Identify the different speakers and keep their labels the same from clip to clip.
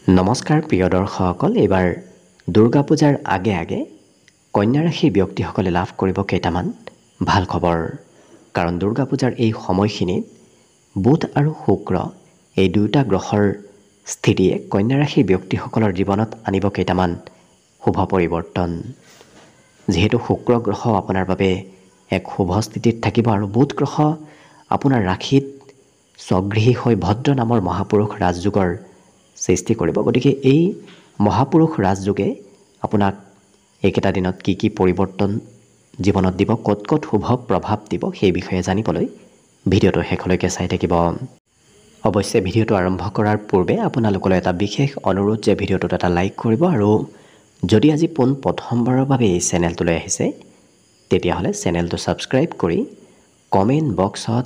Speaker 1: নমস্কাৰ প্ৰিয় দৰ্শকসকল, এইবাৰ দুৰ্গা পূজাৰ আগে আগে কন্যা ৰাশিৰ ব্যক্তিসকলে লাভ কৰিব কেইটামান ভাল খবৰ। কাৰণ দুৰ্গা পূজাৰ এই সময়খিনিত বুধ আৰু শুক্ৰ এই দুয়োটা গ্ৰহৰ স্থিতিয়ে কন্যা ৰাশিৰ ব্যক্তিসকলৰ জীৱনত আনিব কেইটামান শুভ পৰিৱৰ্তন। যিহেতু শুক্ৰ গ্ৰহ আপোনাৰ বাবে এক শুভ স্থিতিত থাকিব আৰু বুধ গ্ৰহ আপোনাৰ ৰাশিত স্বগৃহী হৈ ভদ্ৰ নামৰ মহাপুৰুষ ৰাজযোগৰ সৃষ্টি কৰিব। গতিকে এই মহাপুৰুষ ৰাজযোগে আপোনাক এইকেইটা দিনত কি পৰিৱৰ্তন জীৱনত দিব, ক'ত ক'ত শুভ প্ৰভাৱ দিব, সেই বিষয়ে জানিবলৈ ভিডিঅ'টো শেষলৈকে চাই থাকিব। অৱশ্যে ভিডিঅ'টো আৰম্ভ কৰাৰ পূৰ্বে আপোনালোকলৈ এটা বিশেষ অনুৰোধ যে ভিডিঅ'টোত এটা লাইক কৰিব আৰু যদি আজি প্ৰথমবাৰৰ বাবে এই চেনেলটোলৈ আহিছে তেতিয়াহ'লে চেনেলটো ছাবস্ক্ৰাইব কৰি কমেণ্ট বক্সত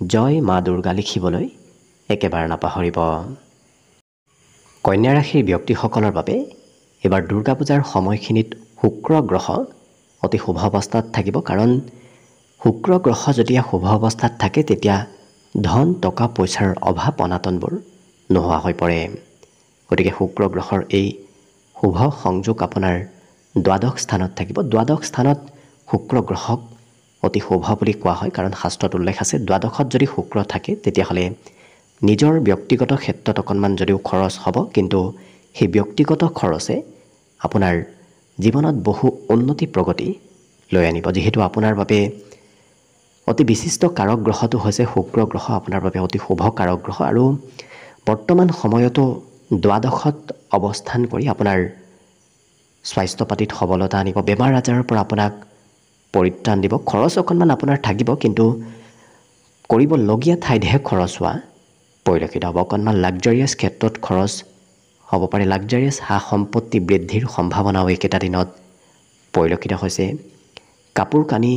Speaker 1: জয় মা দুৰ্গা লিখিবলৈ একেবাৰে নাপাহৰিব। কন্যা ৰাশিৰ ব্যক্তিসকলৰ বাবে এবাৰ দুৰ্গা পূজাৰ সময়খিনিত শুক্ৰ গ্ৰহ অতি শুভ অৱস্থাত থাকিব। কাৰণ শুক্ৰ গ্ৰহ যেতিয়া শুভ অৱস্থাত থাকে তেতিয়া ধন টকা পইচাৰ অভাৱ অনাটনবোৰ নোহোৱা হৈ পৰে। গতিকে শুক্ৰ গ্ৰহৰ এই শুভ সংযোগ আপোনাৰ দ্বাদশ স্থানত থাকিব। দ্বাদশ স্থানত শুক্ৰ গ্ৰহক অতি শুভ বুলি কোৱা হয়, কাৰণ শাস্ত্ৰত উল্লেখ আছে দ্বাদশত যদি শুক্ৰ থাকে তেতিয়াহ'লে নিজৰ ব্যক্তিগত ক্ষেত্ৰত অকণমান যদিও খৰচ হ'ব, কিন্তু সেই ব্যক্তিগত খৰচে আপোনাৰ জীৱনত বহু উন্নতি প্ৰগতি লৈ আনিব। যিহেতু আপোনাৰ বাবে অতি বিশিষ্ট কাৰক গ্ৰহটো হৈছে শুক্ৰ গ্ৰহ, আপোনাৰ বাবে অতি শুভ কাৰক গ্ৰহ আৰু বৰ্তমান সময়তো দ্বাদশত অৱস্থান কৰি আপোনাৰ স্বাস্থ্য পাতিত সবলতা আনিব, বেমাৰ আজাৰৰ পৰা আপোনাক পৰিত্ৰাণ দিব। খৰচ অকণমান আপোনাৰ থাকিব, কিন্তু কৰিবলগীয়া ঠাইতহে খৰচ হোৱা পৰিলক্ষিত হ'ব। অকণমান লাক্সাৰিয়াছ ক্ষেত্ৰত খৰচ হ'ব পাৰে, লাক্সাৰিয়াছ সা সম্পত্তি বৃদ্ধিৰ সম্ভাৱনাও এইকেইটা দিনত পৰিলক্ষিত হৈছে। কাপোৰ কানি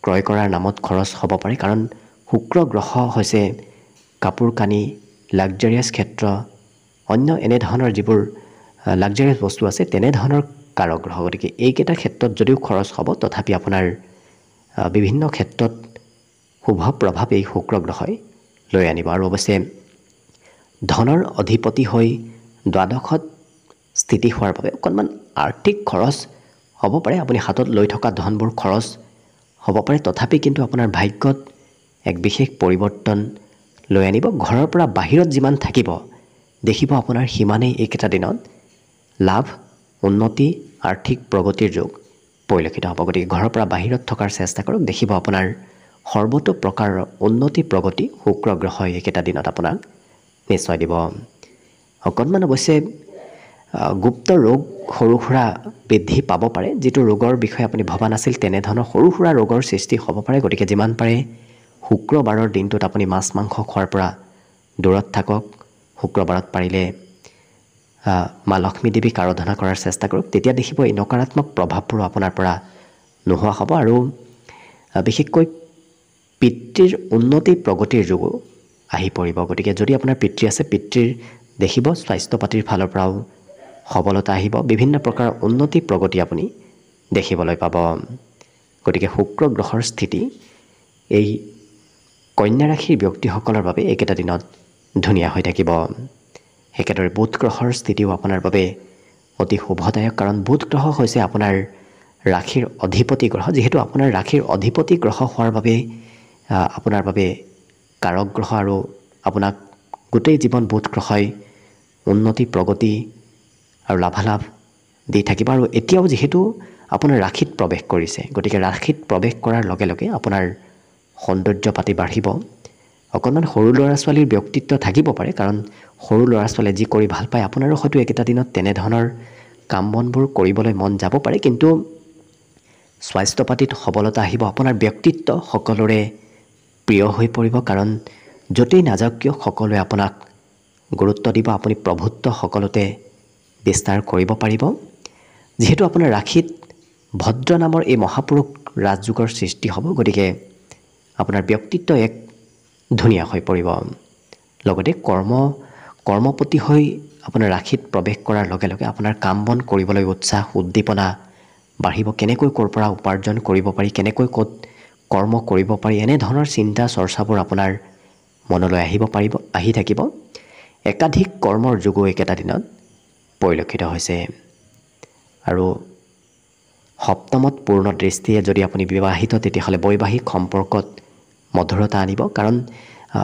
Speaker 1: ক্ৰয় কৰাৰ নামত খৰচ হ'ব পাৰে, কাৰণ শুক্ৰ গ্ৰহ হৈছে কাপোৰ কানি, লাক্সাৰিয়াছ ক্ষেত্ৰ, অন্য এনেধৰণৰ যিবোৰ লাক্সাৰিয়াছ বস্তু আছে তেনেধৰণৰ কাৰক গ্ৰহ। গতিকে এইকেইটা ক্ষেত্ৰত যদিও খৰচ হ'ব তথাপি আপোনাৰ বিভিন্ন ক্ষেত্ৰত শুভ প্ৰভাৱ এই শুক্ৰ গ্ৰহই লৈ আনিব। আৰু অৱশ্যে ধনৰ অধিপতি হৈ দ্বাদশত স্থিতি হোৱাৰ বাবে অকণমান আৰ্থিক খৰচ হ'ব পাৰে, আপুনি হাতত লৈ থকা ধনবোৰ খৰচ হ'ব পাৰে, তথাপি কিন্তু আপোনাৰ ভাগ্যত এক বিশেষ পৰিৱৰ্তন লৈ আনিব। ঘৰৰ পৰা বাহিৰত যিমান থাকিব দেখিব আপোনাৰ সিমানেই এইকেইটা দিনত লাভ, উন্নতি, আৰ্থিক প্ৰগতিৰ যোগ পৰিলক্ষিত হ'ব। গতিকে ঘৰৰ পৰা বাহিৰত থকাৰ চেষ্টা কৰক, দেখিব আপোনাৰ সৰ্বতো প্ৰকাৰৰ উন্নতি প্ৰগতি শুক্ৰ গ্ৰহই এইকেইটা দিনত আপোনাক নিশ্চয় দিব। অকণমান অৱশ্যে গুপ্ত ৰোগ সৰু সুৰা বৃদ্ধি পাব পাৰে, যিটো ৰোগৰ বিষয়ে আপুনি ভবা নাছিল তেনেধৰণৰ সৰু সুৰা ৰোগৰ সৃষ্টি হ'ব পাৰে। গতিকে যিমান পাৰে শুক্ৰবাৰৰ দিনটোত আপুনি মাছ মাংস খোৱাৰ পৰা দূৰত থাকক। শুক্ৰবাৰত পাৰিলে মা লক্ষ্মী দেৱীক আৰাধনা কৰাৰ চেষ্টা কৰক, তেতিয়া দেখিব এই নকাৰাত্মক প্ৰভাৱবোৰ আপোনাৰ পৰা নোহোৱা হ'ব। আৰু বিশেষকৈ পিতৃৰ উন্নতি প্ৰগতিৰ যোগো আহি পৰিব। গতিকে যদি আপোনাৰ পিতৃ আছে, পিতৃৰ দেখিব স্বাস্থ্য পাতিৰ ফালৰ পৰাও সবলতা আহিব, বিভিন্ন প্ৰকাৰৰ উন্নতি প্ৰগতি আপুনি দেখিবলৈ পাব। গতিকে শুক্ৰ গ্ৰহৰ স্থিতি এই কন্যা ৰাশিৰ ব্যক্তিসকলৰ বাবে এইকেইটা দিনত ধুনীয়া হৈ থাকিব। একেদৰে বুধ গ্ৰহৰ স্থিতিও আপোনাৰ বাবে অতি শুভদায়ক, কাৰণ বুধ গ্ৰহ হৈছে আপোনাৰ ৰাশিৰ অধিপতি গ্ৰহ। যিহেতু আপোনাৰ ৰাশিৰ অধিপতি গ্ৰহ হোৱাৰ বাবে আপোনাৰ বাবে কাৰক গ্ৰহ আৰু আপোনাক গোটেই জীৱন বুধ গ্ৰহই উন্নতি প্ৰগতি আৰু লাভালাভ দি থাকিব। আৰু এতিয়াও যিহেতু আপোনাৰ ৰাশিত প্ৰৱেশ কৰিছে, গতিকে ৰাশিত প্ৰৱেশ কৰাৰ লগে লগে আপোনাৰ সৌন্দৰ্য পাতি বাঢ়িব। অকণমান সৰু ল'ৰা ছোৱালীৰ ব্যক্তিত্ব থাকিব পাৰে, কাৰণ সৰু ল'ৰা ছোৱালীয়ে যি কৰি ভাল পায় আপোনাৰো হয়তো এইকেইটা দিনত তেনেধৰণৰ কাম বনবোৰ কৰিবলৈ মন যাব পাৰে, কিন্তু স্বাস্থ্য পাতিত সবলতা আহিব। আপোনাৰ ব্যক্তিত্ব সকলোৰে প্ৰিয় হৈ পৰিব, কাৰণ য'তেই নাযাওক কিয় সকলোৱে আপোনাক গুৰুত্ব দিব, আপুনি প্ৰভুত্ব সকলোতে বিস্তাৰ কৰিব পাৰিব। যিহেতু আপোনাৰ ৰাশিত ভদ্ৰ নামৰ এই মহাপুৰুষ ৰাজযোগৰ সৃষ্টি হ'ব, গতিকে আপোনাৰ ব্যক্তিত্ব এক ধুনীয়া হৈ পৰিব। লগতে কৰ্মপতি হৈ আপোনাৰ ৰাশিত প্ৰৱেশ কৰাৰ লগে লগে আপোনাৰ কাম বন কৰিবলৈ উৎসাহ উদ্দীপনা বাঢ়িব। কেনেকৈ ক'ৰ পৰা উপাৰ্জন কৰিব পাৰি, কেনেকৈ ক'ত কৰ্ম কৰিব পাৰি, এনেধৰণৰ চিন্তা চৰ্চাবোৰ আপোনাৰ মনলৈ আহি থাকিব। একাধিক কৰ্মৰ যোগো একেটা দিনত পৰিলক্ষিত হৈছে আৰু সপ্তমত পূৰ্ণ দৃষ্টিয়ে যদি আপুনি বিবাহিত তেতিয়াহ'লে বৈবাহিক সম্পৰ্কত মধুৰতা আনিব কাৰণ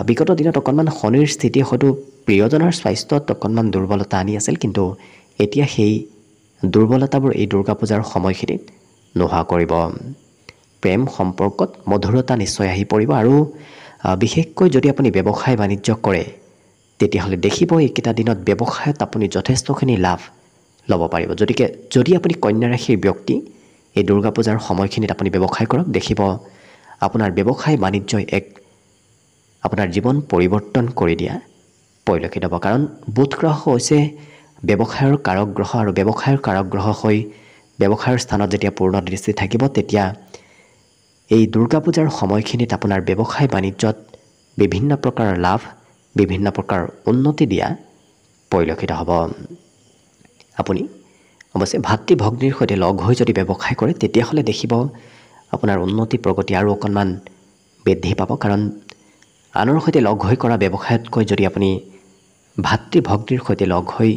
Speaker 1: বিগত দিনত অকণমান শনিৰ স্থিতি হয়তো প্ৰিয়জনৰ স্বাস্থ্যত অকণমান দুৰ্বলতা আনি আছিল কিন্তু এতিয়া সেই দুৰ্বলতাবোৰ এই দুৰ্গা পূজাৰ সময়খিনিত নোহোৱা কৰিব প্ৰেম সম্পৰ্কত মধুৰতা নিশ্চয় আহি পৰিব আৰু বিশেষকৈ যদি আপুনি ব্যৱসায় বাণিজ্য কৰে তেতিয়াহ'লে দেখিব এইকেইটা দিনত ব্যৱসায়ত আপুনি যথেষ্টখিনি লাভ ল'ব পাৰিব যদি আপুনি কন্যা ৰাশিৰ ব্যক্তি এই দুৰ্গা পূজাৰ সময়খিনিত আপুনি ব্যৱসায় কৰক দেখিব আপোনাৰ ব্যৱসায় বাণিজ্যই এক আপোনাৰ জীৱন পৰিৱৰ্তন কৰি দিয়া পৰিলক্ষিত হ'ব কাৰণ বুধ গ্ৰহ হৈছে ব্যৱসায়ৰ কাৰক গ্ৰহ আৰু ব্যৱসায়ৰ কাৰক গ্ৰহ হৈ ব্যৱসায়ৰ স্থানত যেতিয়া পূৰ্ণ দৃষ্টি থাকিব তেতিয়া এই দুৰ্গা পূজাৰ সময়খিনিত আপোনাৰ ব্যৱসায় বাণিজ্যত বিভিন্ন প্ৰকাৰৰ লাভ বিভিন্ন প্ৰকাৰৰ উন্নতি দিয়া পৰিলক্ষিত হ'ব আপুনি অৱশ্যে ভাতৃ ভগ্নীৰ সৈতে লগ হৈ যদি ব্যৱসায় কৰে তেতিয়াহ'লে দেখিব আপোনাৰ উন্নতি প্ৰগতি আৰু অকণমান বৃদ্ধি পাব কাৰণ আনৰ সৈতে লগ হৈ কৰা ব্যৱসায়তকৈ যদি আপুনি ভাতৃ ভগ্নীৰ সৈতে লগ হৈ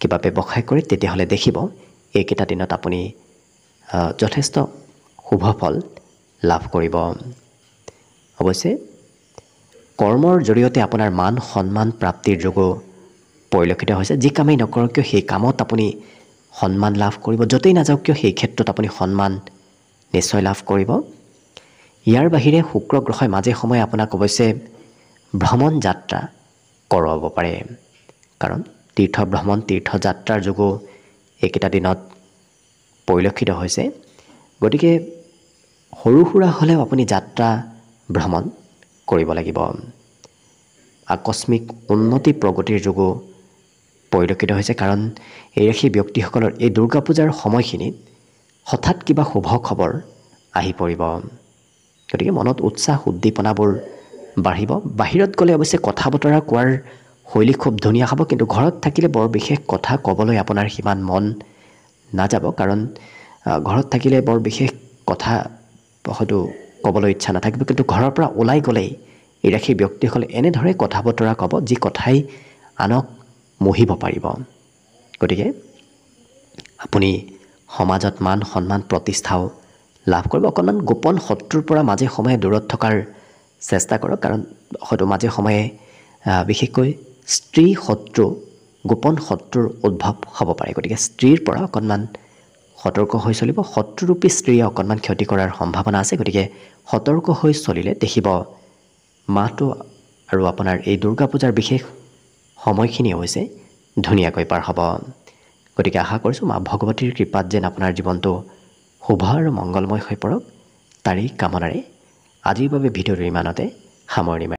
Speaker 1: কিবা ব্যৱসায় কৰে তেতিয়াহ'লে দেখিব এইকেইটা দিনত আপুনি যথেষ্ট শুভ ফল লাভ কৰিব অৱশ্যে কৰ্মৰ জৰিয়তে আপোনাৰ মান সন্মান প্ৰাপ্তিৰ যোগো পৰিলক্ষিত হৈছে যি কামেই নকৰক কিয় সেই কামত আপুনি সন্মান লাভ কৰিব য'তেই নাযাওক কিয় সেই ক্ষেত্ৰত আপুনি সন্মান নিশ্চয় লাভ কৰিব ইয়াৰ বাহিৰে শুক্ৰ গ্ৰহই মাজে সময়ে আপোনাক অৱশ্যে ভ্ৰমণ যাত্ৰা কৰাব পাৰে কাৰণ তীৰ্থ ভ্ৰমণ তীৰ্থযাত্ৰাৰ যোগো এইকেইটা দিনত পৰিলক্ষিত হৈছে গতিকে সৰু সুৰা হ'লেও আপুনি যাত্ৰা ভ্ৰমণ কৰিব লাগিব আকস্মিক উন্নতি প্ৰগতিৰ যোগো পৰিলক্ষিত হৈছে কাৰণ এই ৰাশি ব্যক্তিসকলৰ এই দুৰ্গা পূজাৰ সময়খিনিত হঠাৎ কিবা শুভ খবৰ আহি পৰিব গতিকে মনত উৎসাহ উদ্দীপনাবোৰ বাঢ়িব বাহিৰত গ'লে অৱশ্যে কথা বতৰা কোৱাৰ শৈলী খুব ধুনীয়া হ'ব কিন্তু ঘৰত থাকিলে বৰ বিশেষ কথা ক'বলৈ আপোনাৰ সিমান মন নাযাব কাৰণ ঘৰত থাকিলে বৰ বিশেষ কথা হয়তো ক'বলৈ ইচ্ছা নাথাকিব কিন্তু ঘৰৰ পৰা ওলাই গ'লেই এই ৰাশিৰ ব্যক্তিসকলে এনেদৰে কথা বতৰা ক'ব যি কথাই আনক মোহিব পাৰিব গতিকে আপুনি সমাজত মান সন্মান প্ৰতিষ্ঠাও লাভ কৰিব অকণমান গোপন শত্ৰুৰ পৰা মাজে সময়ে দূৰত থকাৰ চেষ্টা কৰক কাৰণ হয়তো মাজে সময়ে বিশেষকৈ স্ত্ৰী শত্ৰু গোপন শত্ৰুৰ উদ্ভৱ হ'ব পাৰে গতিকে স্ত্ৰীৰ পৰা অকণমান সতৰ্ক হৈ চলিব শত্ৰুৰূপী স্ত্ৰীয়ে অকণমান ক্ষতি কৰাৰ সম্ভাৱনা আছে গতিকে সতৰ্ক হৈ চলিলে দেখিব মাহটো আৰু আপোনাৰ এই দুৰ্গা পূজাৰ বিশেষ সময়খিনি হৈছে ধুনীয়াকৈ পাৰ হ'ব গতিকে আশা কৰিছোঁ মা ভগৱতীৰ কৃপাত যেন আপোনাৰ জীৱনটো শুভ আৰু মংগলময় হৈ পৰক তাৰেই কামনাৰে আজিৰ বাবে ভিডিঅ'টো ইমানতে সামৰণি